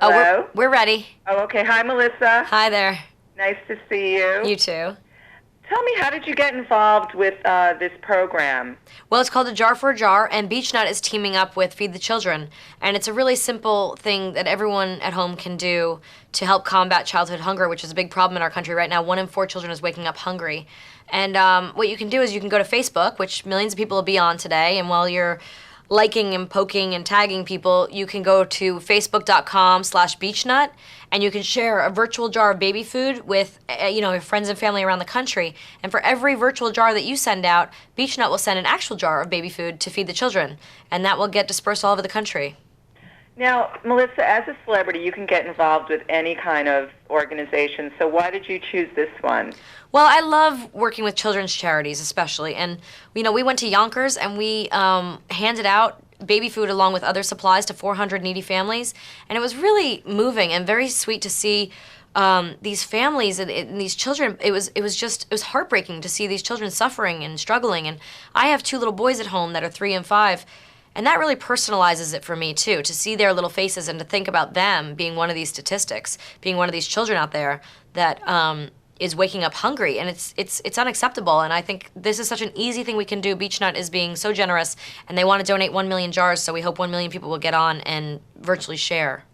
Oh, Hello? we're ready. Oh, okay. Hi, Melissa. Hi there. Nice to see you. You too. Tell me, how did you get involved with this program? Well, it's called A Jar for a Jar, and Beechnut is teaming up with Feed the Children. And it's a really simple thing that everyone at home can do to help combat childhood hunger, which is a big problem in our country right now. 1 in 4 children is waking up hungry. And what you can do is you can go to Facebook, which millions of people will be on today, and while you're liking and poking and tagging people, you can go to facebook.com/beechnut, and you can share a virtual jar of baby food with your friends and family around the country. And for every virtual jar that you send out, Beechnut will send an actual jar of baby food to feed the children, and that will get dispersed all over the country. Now, Melissa, as a celebrity, you can get involved with any kind of organization. So why did you choose this one? Well, I love working with children's charities, especially. And, we went to Yonkers and we handed out baby food along with other supplies to 400 needy families. And it was really moving and very sweet to see these families and these children. It was heartbreaking to see these children suffering and struggling. And I have 2 little boys at home that are 3 and 5. And that really personalizes it for me, too, to see their little faces and to think about them being one of these statistics, being one of these children out there that is waking up hungry. And it's unacceptable. And I think this is such an easy thing we can do. Beechnut is being so generous, and they want to donate 1 million jars, so we hope 1 million people will get on and virtually share.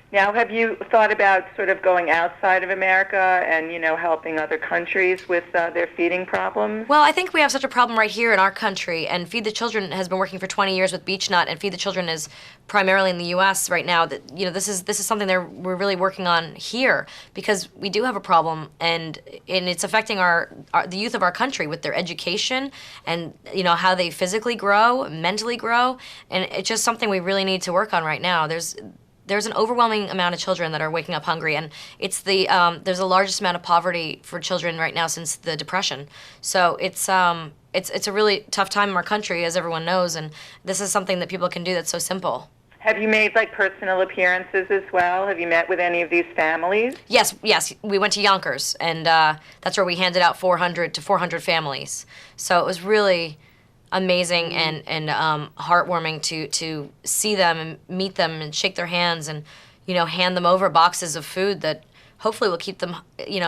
Now, have you thought about sort of going outside of America and, helping other countries with their feeding problems? Well, I think we have such a problem right here in our country, and Feed the Children has been working for 20 years with Beechnut, and Feed the Children is primarily in the U.S. right now. That this is something we're really working on here because we do have a problem, and it's affecting the youth of our country with their education and how they physically grow, mentally grow, and it's just something we really need to work on right now. There's an overwhelming amount of children that are waking up hungry, and it's there's the largest amount of poverty for children right now since the Depression. So it's a really tough time in our country, as everyone knows, and this is something that people can do that's so simple. Have you made personal appearances as well? Have you met with any of these families? Yes, we went to Yonkers, and that's where we handed out 400 to 400 families. So it was really amazing and heartwarming to see them and meet them and shake their hands and hand them over boxes of food that hopefully will keep them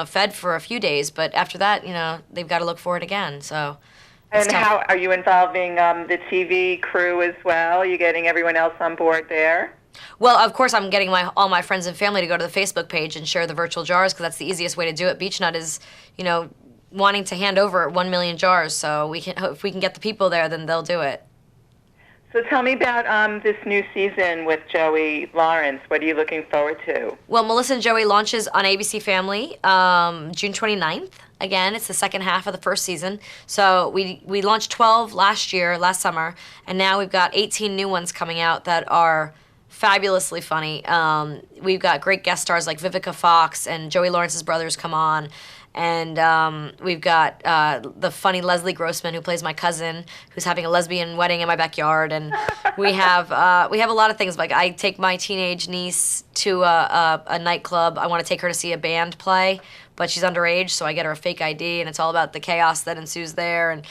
fed for a few days, but after that they've got to look for it again. So and how are you involving the TV crew as well? Are you getting everyone else on board there? Well, of course, I'm getting all my friends and family to go to the Facebook page and share the virtual jars because that's the easiest way to do it. Beechnut is wanting to hand over 1 million jars, so if we can get the people there, then they'll do it. So tell me about this new season with Joey Lawrence. What are you looking forward to? Well, Melissa and Joey launches on ABC Family June 29th. Again, it's the second half of the first season. So we launched 12 last summer, and now we've got 18 new ones coming out that are fabulously funny. We've got great guest stars like Vivica Fox and Joey Lawrence's brothers come on. And we've got the funny Leslie Grossman, who plays my cousin, who's having a lesbian wedding in my backyard. And we have a lot of things. Like I take my teenage niece to a nightclub. I want to take her to see a band play, but she's underage, so I get her a fake ID, and it's all about the chaos that ensues there. And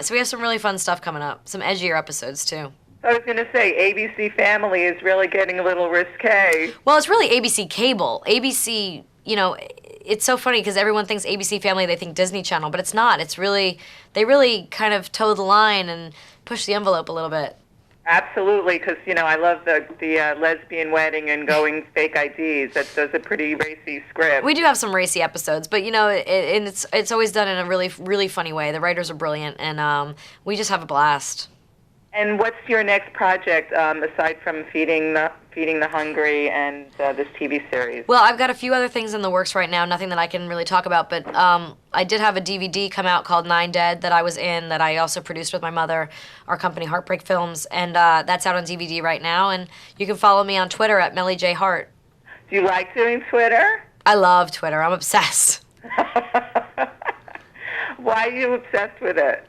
so we have some really fun stuff coming up, some edgier episodes too. I was going to say, ABC Family is really getting a little risque. Well, it's really ABC Cable. ABC, it's so funny because everyone thinks ABC Family, they think Disney Channel, but it's not. They really kind of toe the line and push the envelope a little bit. Absolutely, because, I love the lesbian wedding and going fake IDs. That's a pretty racy script. We do have some racy episodes, but, it's always done in a really, really funny way. The writers are brilliant, and we just have a blast. And what's your next project aside from feeding the hungry and this TV series? Well, I've got a few other things in the works right now, nothing that I can really talk about, but I did have a DVD come out called 9 Dead that I was in, that I also produced with my mother, our company Heartbreak Films, and that's out on DVD right now, and you can follow me on Twitter at Melly J. Hart. Do you like doing Twitter? I love Twitter. I'm obsessed. Why are you obsessed with it?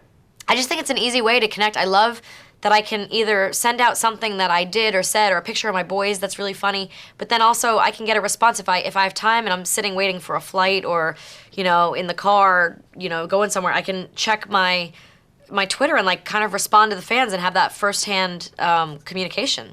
I just think it's an easy way to connect. I love that I can either send out something that I did or said or a picture of my boys that's really funny, but then also I can get a response if I have time and I'm sitting waiting for a flight or, in the car, going somewhere. I can check my Twitter and kind of respond to the fans and have that firsthand communication.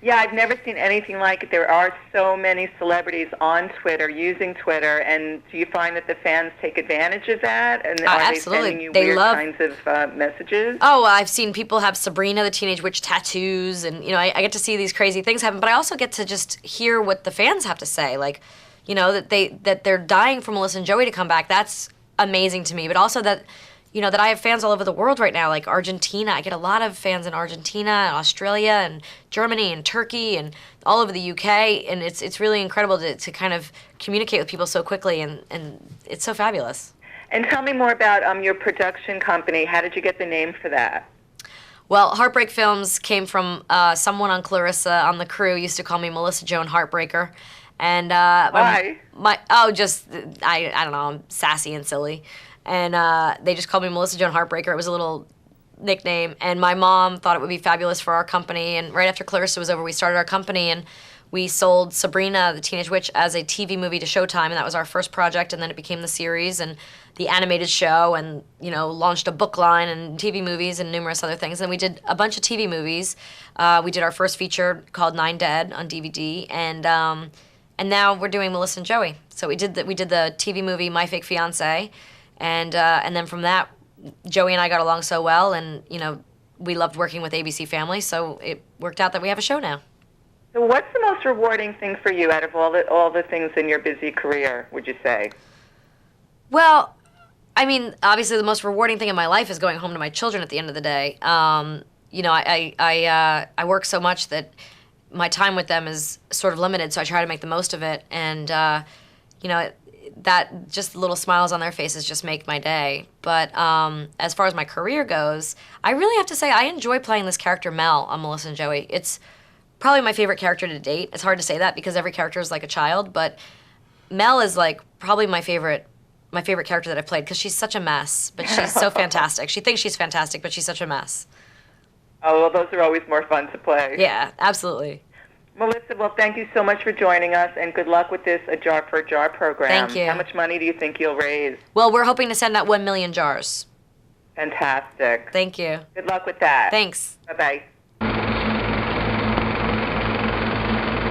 Yeah, I've never seen anything like it. There are so many celebrities on Twitter, using Twitter, and do you find that the fans take advantage of that? And are they Absolutely. sending you They weird love. kinds of messages? Oh, well, I've seen people have Sabrina the Teenage Witch tattoos, and I get to see these crazy things happen. But I also get to just hear what the fans have to say, like, that they're dying for Melissa and Joey to come back. That's amazing to me. But also that I have fans all over the world right now, like Argentina. I get a lot of fans in Argentina and Australia and Germany and Turkey and all over the UK, and it's really incredible to kind of communicate with people so quickly, and it's so fabulous. And tell me more about your production company. How did you get the name for that? Well, Heartbreak Films came from someone on Clarissa on the crew used to call me Melissa Joan Heartbreaker, and Why? I don't know, I'm sassy and silly, and they just called me Melissa Joan Heartbreaker. It was a little nickname, and my mom thought it would be fabulous for our company. And right after Clarissa was over, we started our company, and we sold Sabrina the Teenage Witch as a TV movie to Showtime, and that was our first project. And then it became the series and the animated show, and launched a book line and TV movies and numerous other things. And we did a bunch of TV movies. We did our first feature called Nine Dead on DVD, and now we're doing Melissa and Joey. So we did the TV movie My Fake Fiance, and then from that, Joey and I got along so well, and we loved working with ABC Family, so it worked out that we have a show now. So what's the most rewarding thing for you out of all the things in your busy career, would you say? Well, I mean, obviously the most rewarding thing in my life is going home to my children at the end of the day. I work so much that my time with them is sort of limited, so I try to make the most of it, and that just little smiles on their faces just make my day. But as far as my career goes, I really have to say I enjoy playing this character Mel on Melissa and Joey. It's probably my favorite character to date. It's hard to say that because every character is like a child, but Mel is like probably my favorite character that I've played because she's such a mess, but she's so fantastic. She thinks she's fantastic, but she's such a mess. Oh, well, those are always more fun to play. Yeah, absolutely. Melissa, well, thank you so much for joining us, and good luck with this A Jar for a Jar program. Thank you. How much money do you think you'll raise? Well, we're hoping to send out 1 million jars. Fantastic. Thank you. Good luck with that. Thanks. Bye-bye.